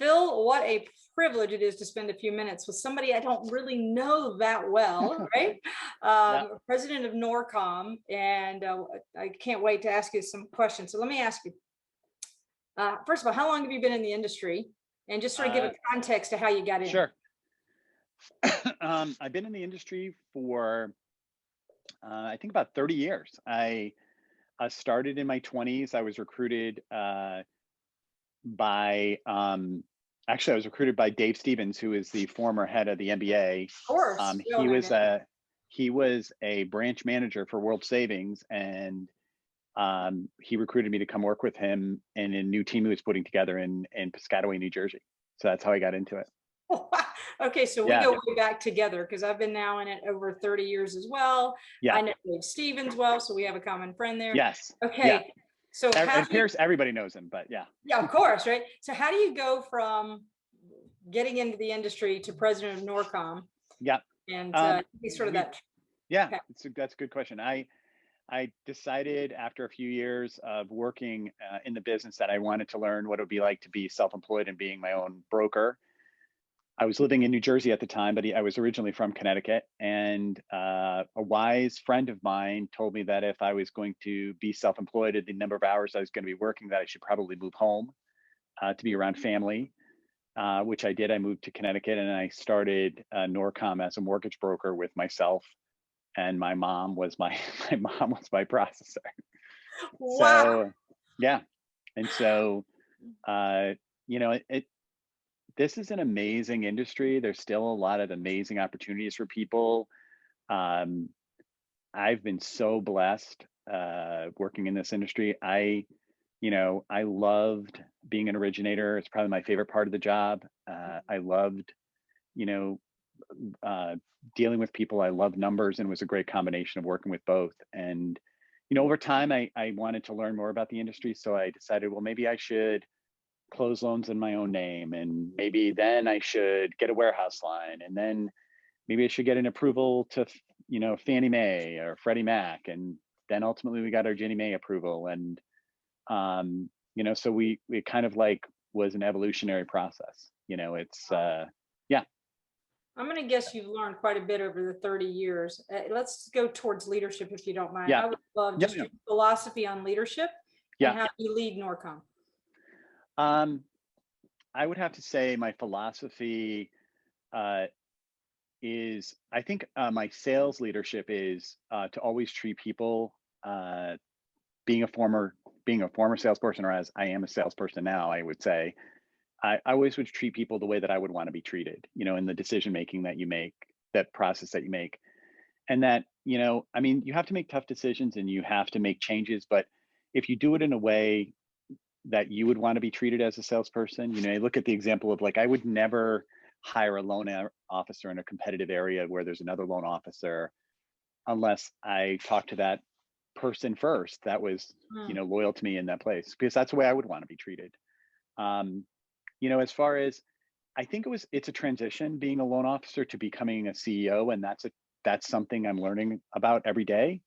Phil, what a privilege it is to spend a few minutes with somebody I don't really know that well, right? President of Norcom, and I can't wait to ask you some questions. So let me ask you, first of all, how long have you been in the industry? And just sort of give a context to how you got in. Sure. I've been in the industry for, I think about 30 years. I started in my 20s. I was recruited by, actually, I was recruited by Dave Stevens, who is the former head of the NBA. Of course. He was a branch manager for World Savings, and he recruited me to come work with him in a new team he was putting together in Piscataway, New Jersey. So that's how I got into it. Okay, so we go way back together, because I've been now in it over 30 years as well. Yeah. I know Dave Stevens well, so we have a common friend there. Yes. Okay. Yeah. So it appears everybody knows him, but yeah. Yeah, of course, right? So how do you go from getting into the industry to president of Norcom? Yeah. And sort of that. Yeah, okay. That's a good question. I decided after a few years of working in the business that I wanted to learn what it would be like to be self-employed and being my own broker. I was living in New Jersey at the time, but I was originally from Connecticut. And a wise friend of mine told me that if I was going to be self-employed at the number of hours I was going to be working, that I should probably move home to be around family, which I did. I moved to Connecticut, and I started Norcom as a mortgage broker with myself, and my mom was my processor. Wow. So yeah, and so this is an amazing industry. There's still a lot of amazing opportunities for people. I've been so blessed working in this industry. I loved being an originator. It's probably my favorite part of the job. I loved, dealing with people. I love numbers, and it was a great combination of working with both. And, over time, I wanted to learn more about the industry. So I decided, well, maybe I should close loans in my own name, and maybe then I should get a warehouse line, and then maybe I should get an approval to, Fannie Mae or Freddie Mac. And then ultimately we got our Ginnie Mae approval. And, so we kind of like was an evolutionary process, it's, I'm going to guess you've learned quite a bit over the 30 years. Let's go towards leadership, if you don't mind. Yeah. I would love just your philosophy on leadership and how you lead Norcom. I would have to say my philosophy is, I think my sales leadership is to always treat people, being a former salesperson, or as I am a salesperson now, I would say, I always would treat people the way that I would want to be treated, in the decision making that you make, that process that you make. And that, you have to make tough decisions and you have to make changes, but if you do it in a way that you would want to be treated as a salesperson, I look at the example of, like, I would never hire a loan officer in a competitive area where there's another loan officer unless I talk to that person first that was, loyal to me in that place, because that's the way I would want to be treated. As far as, I think it's a transition being a loan officer to becoming a CEO. And that's something I'm learning about every day.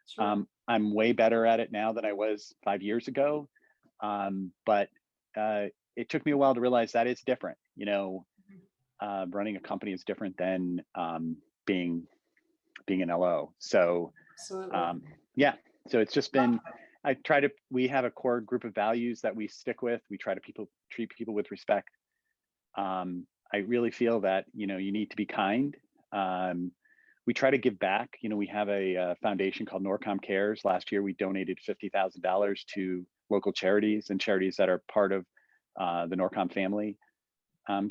Sure. I'm way better at it now than I was 5 years ago. But it took me a while to realize that it's different. Running a company is different than being an LO. So so it's just been, we have a core group of values that we stick with. We try to treat people with respect. I really feel that, you need to be kind. We try to give back. We have a foundation called Norcom Cares. Last year, we donated $50,000 to local charities and charities that are part of the Norcom family.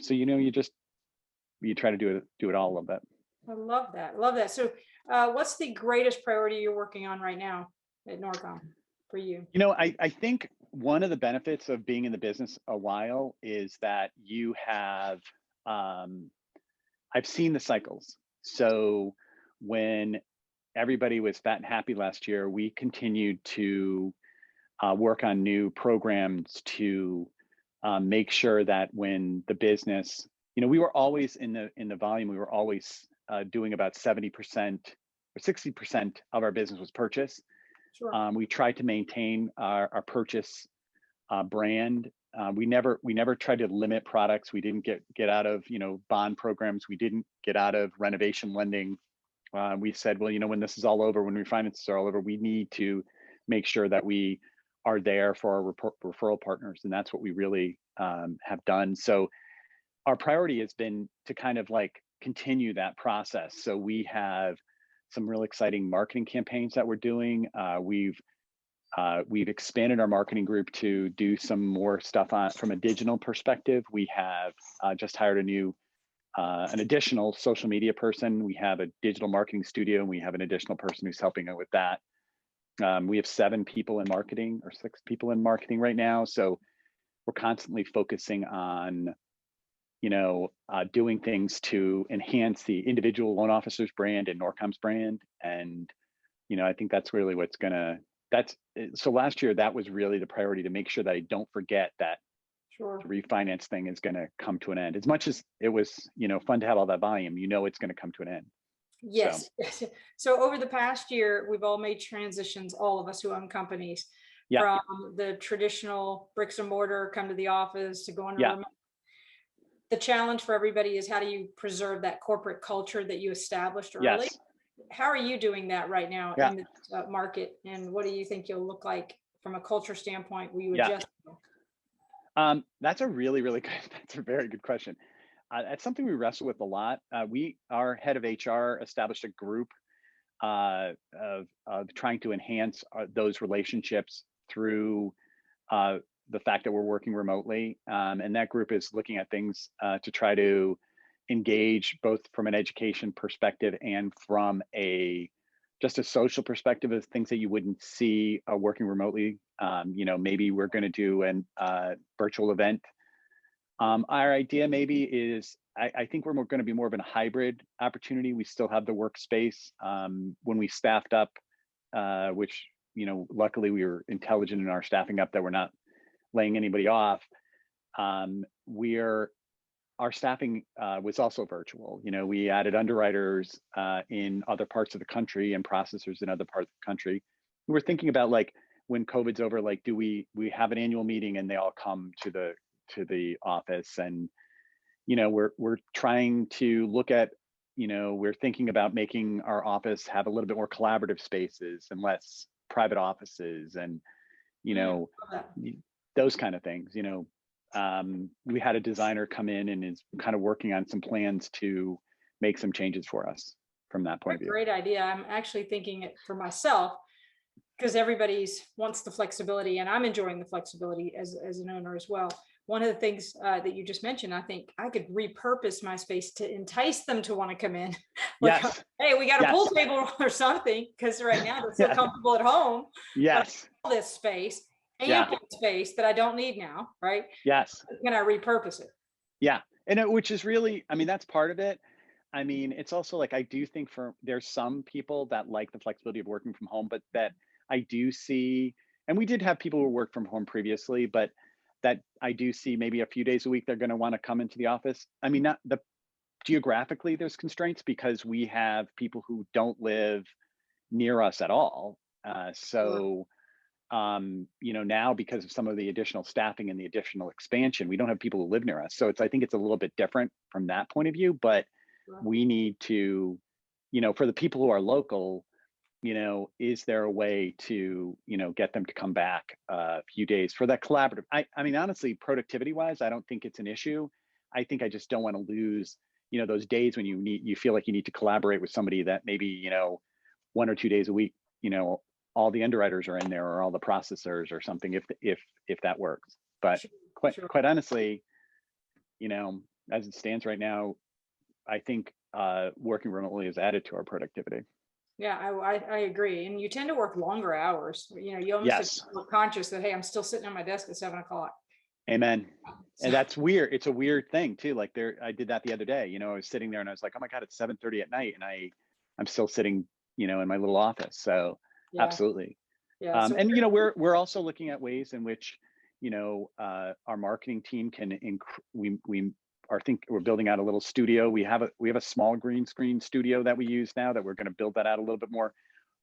So, you try to do it all of it. I love that. Love that. So what's the greatest priority you're working on right now at Norcom for you? I think one of the benefits of being in the business a while is that you have, I've seen the cycles. So when everybody was fat and happy last year, we continued to work on new programs to make sure that when the business, we were always in the volume, we were always doing about 70% or 60% of our business was purchase. Sure. We tried to maintain our purchase brand We never tried to limit products. We didn't get out of, bond programs. We didn't get out of renovation lending. We said, well, when this is all over, when refinances are all over, we need to make sure that we are there for our referral partners. And that's what we really have done. So our priority has been to kind of like continue that process. So we have some real exciting marketing campaigns that we're doing. We've expanded our marketing group to do some more stuff from a digital perspective. We have just hired an additional social media person. We have a digital marketing studio, and we have an additional person who's helping out with that. We have 7 people in marketing, or 6 people in marketing right now. So we're constantly focusing on, doing things to enhance the individual loan officer's brand and Norcom's brand. And, I think that's really so last year, that was really the priority, to make sure that I don't forget that Sure. the refinance thing is going to come to an end. As much as it was, fun to have all that volume, it's going to come to an end. Yes. So over the past year, we've all made transitions, all of us who own companies, Yeah. from the traditional bricks and mortar, come to the office, to going to Yeah. remote. The challenge for everybody is, how do you preserve that corporate culture that you established early? Yes. How are you doing that right now Yeah. in the market? And what do you think you'll look like from a culture standpoint? Will you Yeah. adjust? That's a really, really good, that's a very good question. That's something we wrestle with a lot. Our head of HR established a group of trying to enhance those relationships through the fact that we're working remotely. And that group is looking at things to try to engage, both from an education perspective and from just a social perspective, of things that you wouldn't see working remotely. Maybe we're going to do a virtual event. Our idea maybe is, I think we're going to be more of a hybrid opportunity. We still have the workspace. When we staffed up, which, luckily we were intelligent in our staffing up, that we're not laying anybody off. Our staffing was also virtual. We added underwriters in other parts of the country and processors in other parts of the country. We were thinking about, like, when COVID's over, like, do we have an annual meeting and they all come to the office? And we're trying to look at, we're thinking about making our office have a little bit more collaborative spaces and less private offices, and those kind of things. We had a designer come in and is kind of working on some plans to make some changes for us from that point of view. Great idea. I'm actually thinking it for myself, because everybody wants the flexibility, and I'm enjoying the flexibility as an owner as well. One of the things that you just mentioned, I think I could repurpose my space to entice them to want to come in. Like, Yes. hey, we got a Yes. pool table or something, because right now they're so comfortable at home. Yes. But this space, Yeah. space that I don't need now, right? Yes. Can I repurpose it? Yeah. And which is really, that's part of it. It's also like, I do think there's some people that like the flexibility of working from home, but that I do see, and we did have people who worked from home previously, but that I do see maybe a few days a week they're going to want to come into the office. Not geographically, there's constraints, because we have people who don't live near us at all. Now, because of some of the additional staffing and the additional expansion, we don't have people who live near us. So I think it's a little bit different from that point of view, but we need to, for the people who are local, is there a way to, get them to come back a few days for that collaborative? Honestly, productivity wise, I don't think it's an issue. I think I just don't want to lose, those days when you feel like you need to collaborate with somebody that maybe, 1 or 2 days a week, all the underwriters are in there, or all the processors or something, if that works. But quite honestly, as it stands right now, I think working remotely is added to our productivity. Yeah, I agree. And you tend to work longer hours. You almost feel conscious that, hey, I'm still sitting on my desk at 7 o'clock. Amen. And that's weird. It's a weird thing too. Like I did that the other day. I was sitting there and I was like, oh my God, it's 7:30 at night, and I'm still sitting, in my little office. So yeah. Absolutely. Yeah. And we're also looking at ways in which, our marketing team can we're building out a little studio. We have a small green screen studio that we use now, that we're going to build that out a little bit more.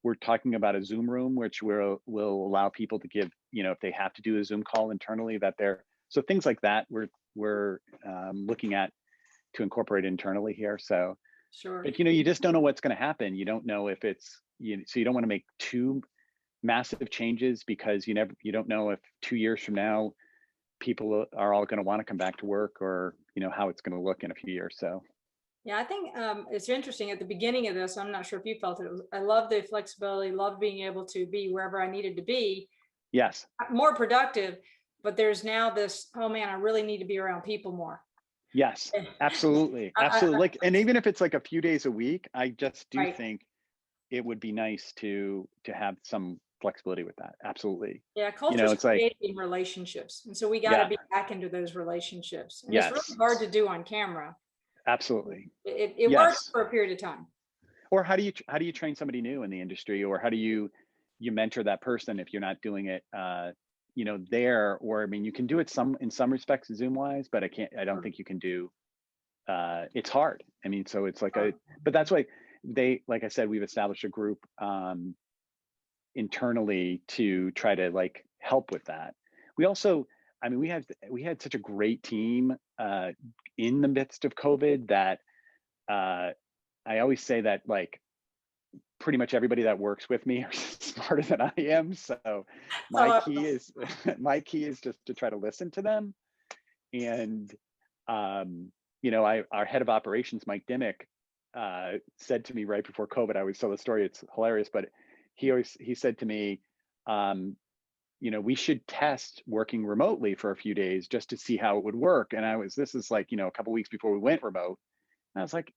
We're talking about a Zoom room, which will allow people to give, if they have to do a Zoom call internally, that they're So things like that we're looking at to incorporate internally here. So, Sure. but you just don't know what's going to happen. You don't know if it's so you don't want to make too massive changes, because you don't know if 2 years from now people are all going to want to come back to work, or how it's going to look in a few years. So yeah, I think it's interesting at the beginning of this. I'm not sure if you felt it. I love the flexibility, love being able to be wherever I needed to be, yes, more productive. But there's now this, oh man, I really need to be around people more. yes, absolutely, absolutely. Like, and even if it's like a few days a week, I just do right. think it would be nice to have some flexibility with that. Absolutely. Yeah, culture's It's like, creating relationships, and so we got to yeah, be back into those relationships. And it's yes, really hard to do on camera. absolutely, It works yes. for a period of time. Or how do you train somebody new in the industry, or how do you mentor that person if you're not doing it there? Or I mean, you can do it in some respects Zoom wise, but I don't think you can do it's hard. I mean, so it's like but that's why like I said, we've established a group internally to try to like help with that. We also, I mean, we had such a great team in the midst of COVID that I always say that like pretty much everybody that works with me are smarter than I am. So my key is just to try to listen to them. And our head of operations, Mike Dimmick, said to me right before COVID, I always tell the story, it's hilarious, but he said to me, we should test working remotely for a few days just to see how it would work. And this is like, a couple of weeks before we went remote. And I was like,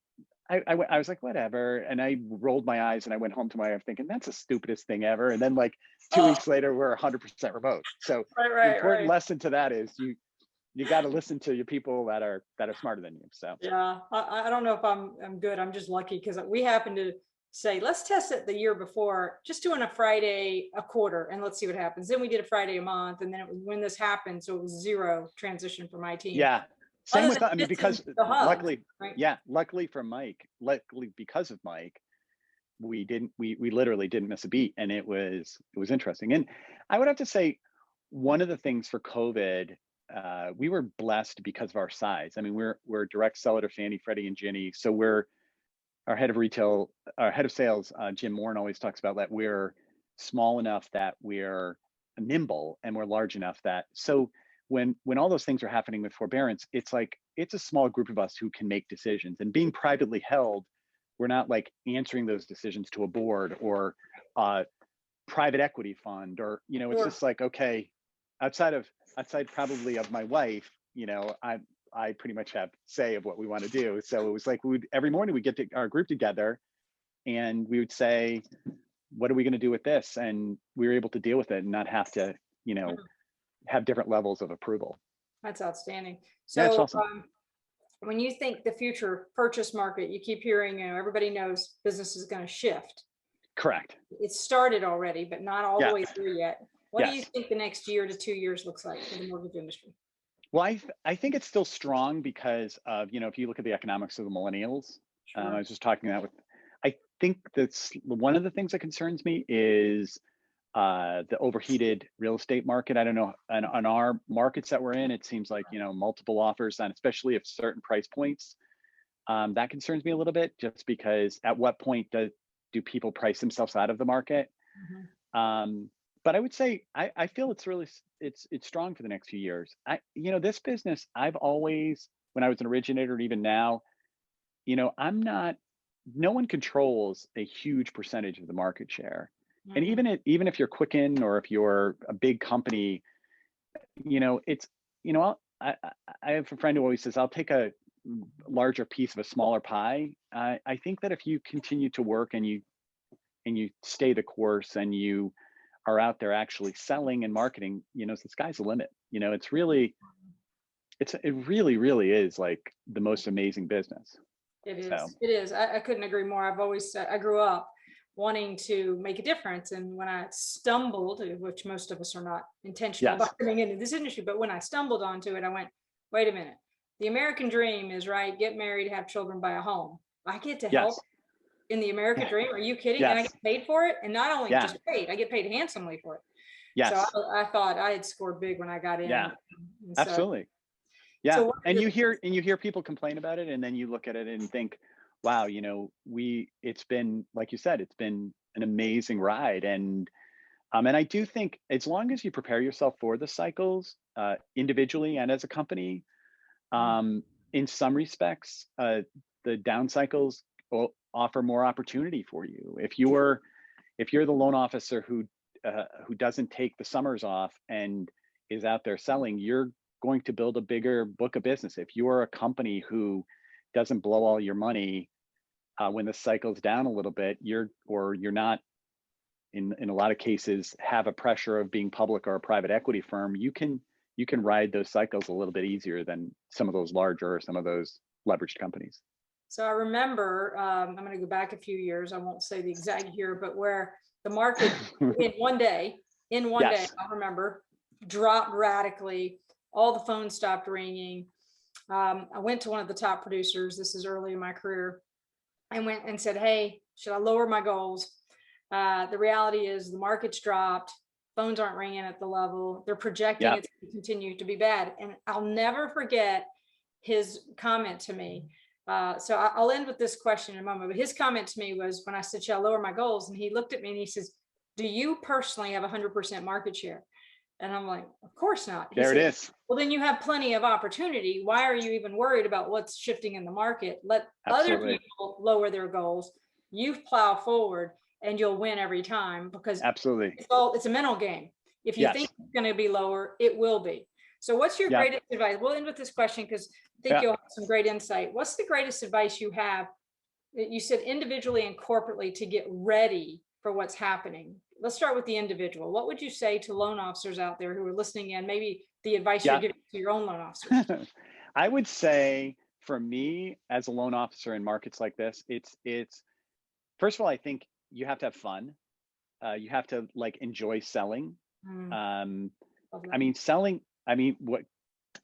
I was like, whatever. And I rolled my eyes and I went home to my wife thinking, that's the stupidest thing ever. And then like 2 weeks later, we're 100% remote. So the important lesson to that is you got to listen to your people that are smarter than you. So yeah, I don't know if I'm good. I'm just lucky because we happened to say, let's test it the year before, just doing a Friday a quarter, and let's see what happens. Then we did a Friday a month, and then it was when this happened, so it was zero transition for my team. Yeah, same with, I mean, because luckily, right? Yeah, luckily for Mike, luckily because of Mike, we literally didn't miss a beat, and it was interesting. And I would have to say, one of the things for COVID, we were blessed because of our size. I mean, we're a direct seller to Fannie, Freddie, and Ginnie. So our head of sales, Jim Moore, always talks about that we're small enough that we're nimble, and we're large enough that when all those things are happening with forbearance, it's like it's a small group of us who can make decisions. And being privately held, we're not like answering those decisions to a board or a private equity fund, or it's just like, okay, outside probably of my wife, I pretty much have say of what we want to do. So it was like every morning we get our group together and we would say, what are we going to do with this? And we were able to deal with it and not have to, have different levels of approval. That's outstanding. So yeah, awesome. When you think the future purchase market, you keep hearing, everybody knows business is going to shift. Correct. It started already, but not all the way through yet. What do you think the next year to 2 years looks like for the mortgage industry? Well, I think it's still strong because of, if you look at the economics of the millennials, sure. I was just talking that I think that's one of the things that concerns me is the overheated real estate market. I don't know, on our markets that we're in, it seems like, multiple offers, and especially at certain price points. That concerns me a little bit, just because at what point do people price themselves out of the market? Mm-hmm. But I would say I feel it's really it's strong for the next few years. This business, I've always, when I was an originator, and even now, no one controls a huge percentage of the market share. Mm-hmm. And even if you're Quicken or if you're a big company, I have a friend who always says, I'll take a larger piece of a smaller pie. I think that if you continue to work and you stay the course and you are out there actually selling and marketing, the sky's the limit. It really is like the most amazing business. It is. So. It is. I couldn't agree more. I've always said, I grew up wanting to make a difference. And when I stumbled, which most of us are not intentional about getting into this industry, but when I stumbled onto it, I went, wait a minute. The American dream is, right, get married, have children, buy a home. I get to help in the American dream. Are you kidding? And I get paid for it. And not only just paid, I get paid handsomely for it. So Yes. I thought I had scored big when I got in. Yeah, And absolutely. so Yeah. what are And your, you hear people complain about it, and then you look at it and think, wow, it's been, like you said, it's been an amazing ride. And I do think as long as you prepare yourself for the cycles, individually and as a company, in some respects, the down cycles will offer more opportunity for you. If you're the loan officer who doesn't take the summers off and is out there selling, you're going to build a bigger book of business. If you are a company who doesn't blow all your money when the cycle's down a little bit, you're not, in a lot of cases, have a pressure of being public or a private equity firm, you can ride those cycles a little bit easier than some of those larger or some of those leveraged companies. so I remember, I'm going to go back a few years. I won't say the exact year, but where the market in one day, Yes. I remember, dropped radically. All the phones stopped ringing. I went to one of the top producers. This is early in my career. I went and said, hey, should I lower my goals? The reality is the market's dropped. Phones aren't ringing at the level. They're projecting Yep. it to continue to be bad. And I'll never forget his comment to me. So I'll end with this question in a moment. But his comment to me was when I said, should I lower my goals? And he looked at me and he says, do you personally have 100% market share? And I'm like, of course not. He There it said, is. well, then you have plenty of opportunity. Why are you even worried about what's shifting in the market? Let other Absolutely. people lower their goals. You plow forward and you'll win every time, because Absolutely. it's a mental game. If you think Yes. it's going to be lower, it will be. So what's your Yeah. greatest advice? We'll end with this question because I think Yeah. you'll have some great insight. What's the greatest advice you have? You said individually and corporately to get ready for what's happening. Let's start with the individual. What would you say to loan officers out there who are listening in, maybe the advice you're Yeah. giving to your own loan officers? I would say for me as a loan officer in markets like this, it's first of all, I think you have to have fun. You have to enjoy selling. Um, I mean, selling, what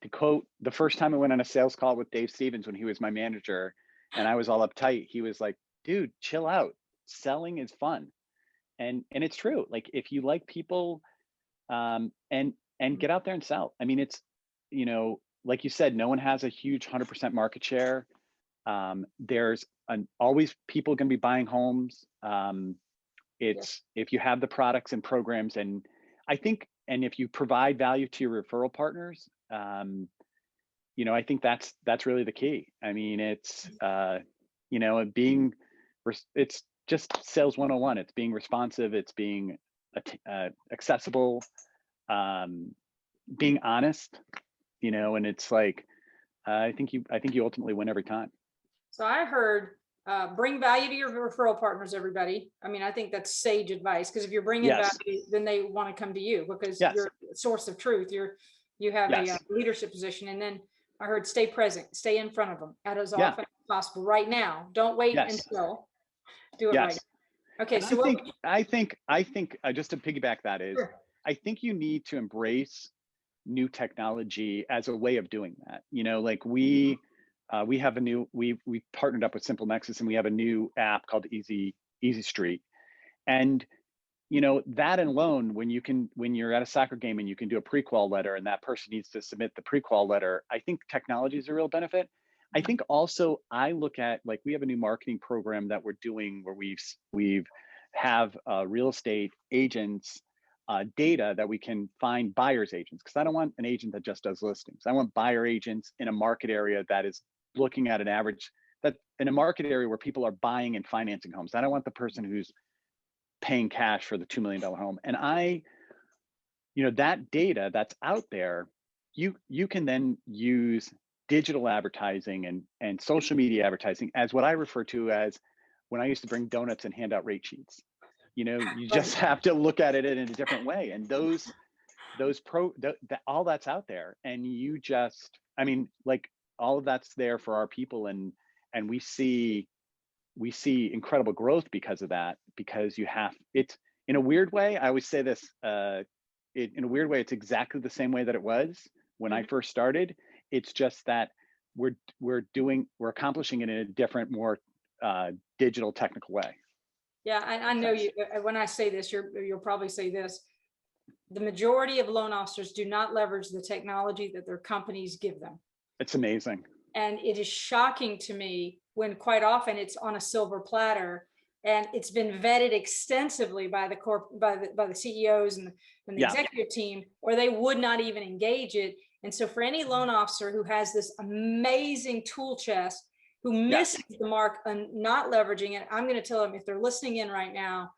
to quote, the first time I went on a sales call with Dave Stevens when he was my manager and I was all uptight, he was like, dude, chill out. Selling is fun. And it's true. Like if you like people, and get out there and sell. I mean, it's, like you said, no one has a huge 100% market share. There's always people going to be buying homes. It's if you have the products and programs, and I think, and if you provide value to your referral partners, I think that's really the key. I mean, it's it's just sales 101. It's being responsive. It's being accessible. Being honest. And it's like I think you ultimately win every time. So I heard bring value to your referral partners, everybody. I mean, I think that's sage advice, because if you're bringing Yes. value, then they want to come to you because Yes. you're a source of truth. You have Yes. a leadership position. And then I heard stay present, stay in front of them as Yeah. often as possible right now. Don't wait Yes. until, do it Yes. right. Okay. And So I think just to piggyback that is, sure. I think you need to embrace new technology as a way of doing that. Like we have we partnered up with Simple Nexus, and we have a new app called Easy Street. And that alone, when you're at a soccer game and you can do a pre-qual letter and that person needs to submit the pre-qual letter, I think technology is a real benefit. I think also I look at, like, we have a new marketing program that we're doing where we've have real estate agents data that we can find buyers agents, because I don't want an agent that just does listings. I want buyer agents in a market area that is looking at an average, that in a market area where people are buying and financing homes. I don't want the person who's paying cash for the $2 million home. And that data that's out there, you can then use digital advertising and social media advertising as what I refer to as when I used to bring donuts and hand out rate sheets. You just have to look at it in a different way. And all that's out there. And you just, all of that's there for our people. And we see incredible growth because of that, because it's in a weird way. I always say this, in a weird way, it's exactly the same way that it was when I first started. It's just that we're accomplishing it in a different, more digital, technical way. Yeah, I know you. When I say this, you'll probably say this. the majority of loan officers do not leverage the technology that their companies give them. It's amazing. And it is shocking to me when quite often it's on a silver platter and it's been vetted extensively by the CEOs and the executive team, or they would not even engage it. And so for any loan officer who has this amazing tool chest, who misses the mark on not leveraging it, I'm going to tell them, if they're listening in right now,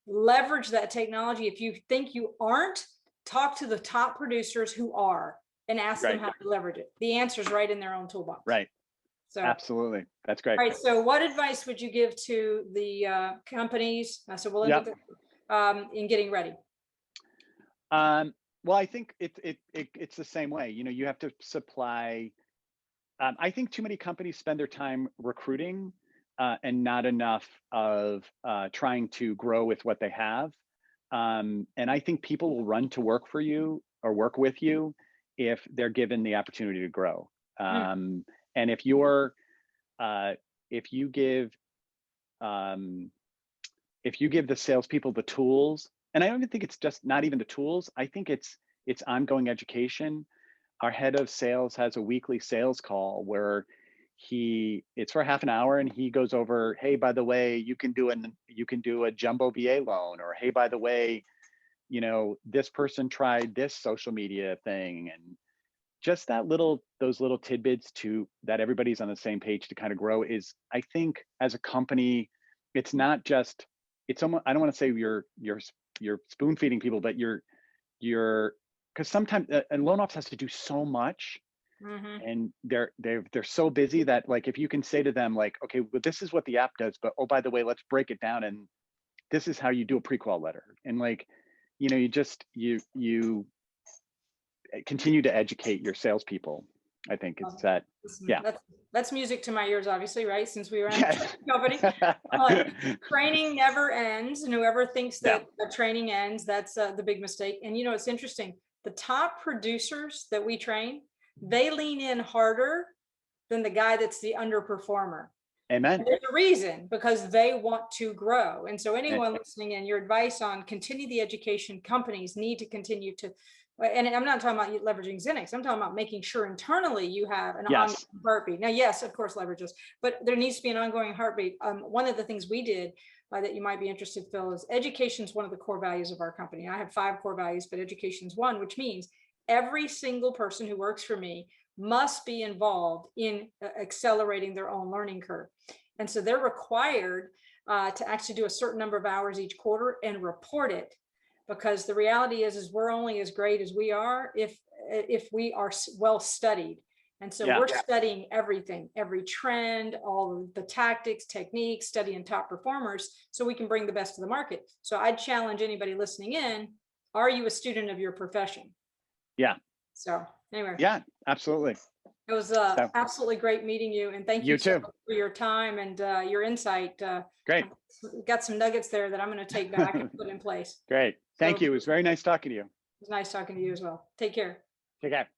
leverage that technology. If you think you aren't, talk to the top producers who are and ask them how to leverage it. The answer is right in their own toolbox. Right. So absolutely. That's great. All right. So what advice would you give to the companies? So we'll end with in getting ready. Well, I think it's the same way. You know, you have to supply. I think too many companies spend their time recruiting and not enough of trying to grow with what they have. And I think people will run to work for you or work with you if they're given the opportunity to grow. And if you're, if you give the salespeople the tools, and I don't even think it's just not even the tools. I think it's ongoing education. Our head of sales has a weekly sales call where it's for half an hour, and he goes over, hey, by the way, you can do a jumbo VA loan, or hey, by the way, you know, this person tried this social media thing, and just those little tidbits that everybody's on the same page to kind of grow is, I think, as a company, it's not just, it's almost, I don't want to say you're spoon feeding people, but you're because sometimes a loan office has to do so much, and they're so busy that, like, if you can say to them, like, okay, well, this is what the app does, but oh, by the way, let's break it down, and this is how you do a pre-qual letter, and, like, you know, you continue to educate your salespeople. I think it's that. That's music to my ears, obviously, right? Since we were in a company, training never ends, and whoever thinks that training ends, that's the big mistake. And you know, it's interesting. The top producers that we train, they lean in harder than the guy that's the underperformer. Amen. And there's a reason, because they want to grow. And so anyone listening in, your advice on continue the education, companies need to continue to, and I'm not talking about leveraging XINNIX, I'm talking about making sure internally you have an ongoing heartbeat. Now, yes, of course, leverage this, but there needs to be an ongoing heartbeat. One of the things we did that you might be interested, Phil, is education is one of the core values of our company. I have 5 core values, but education is one, which means every single person who works for me must be involved in accelerating their own learning curve. And so they're required to actually do a certain number of hours each quarter and report it, because the reality is we're only as great as we are if we are well studied. And so we're studying everything, every trend, all the tactics, techniques, studying top performers so we can bring the best to the market. So I'd challenge anybody listening in, are you a student of your profession? Yeah. So anyway. Yeah, absolutely. It was absolutely great meeting you, and thank you so much for your time and your insight. Great. Got some nuggets there that I'm going to take back and put in place. Great. Thank you. It was very nice talking to you. It was nice talking to you as well. Take care. Take care.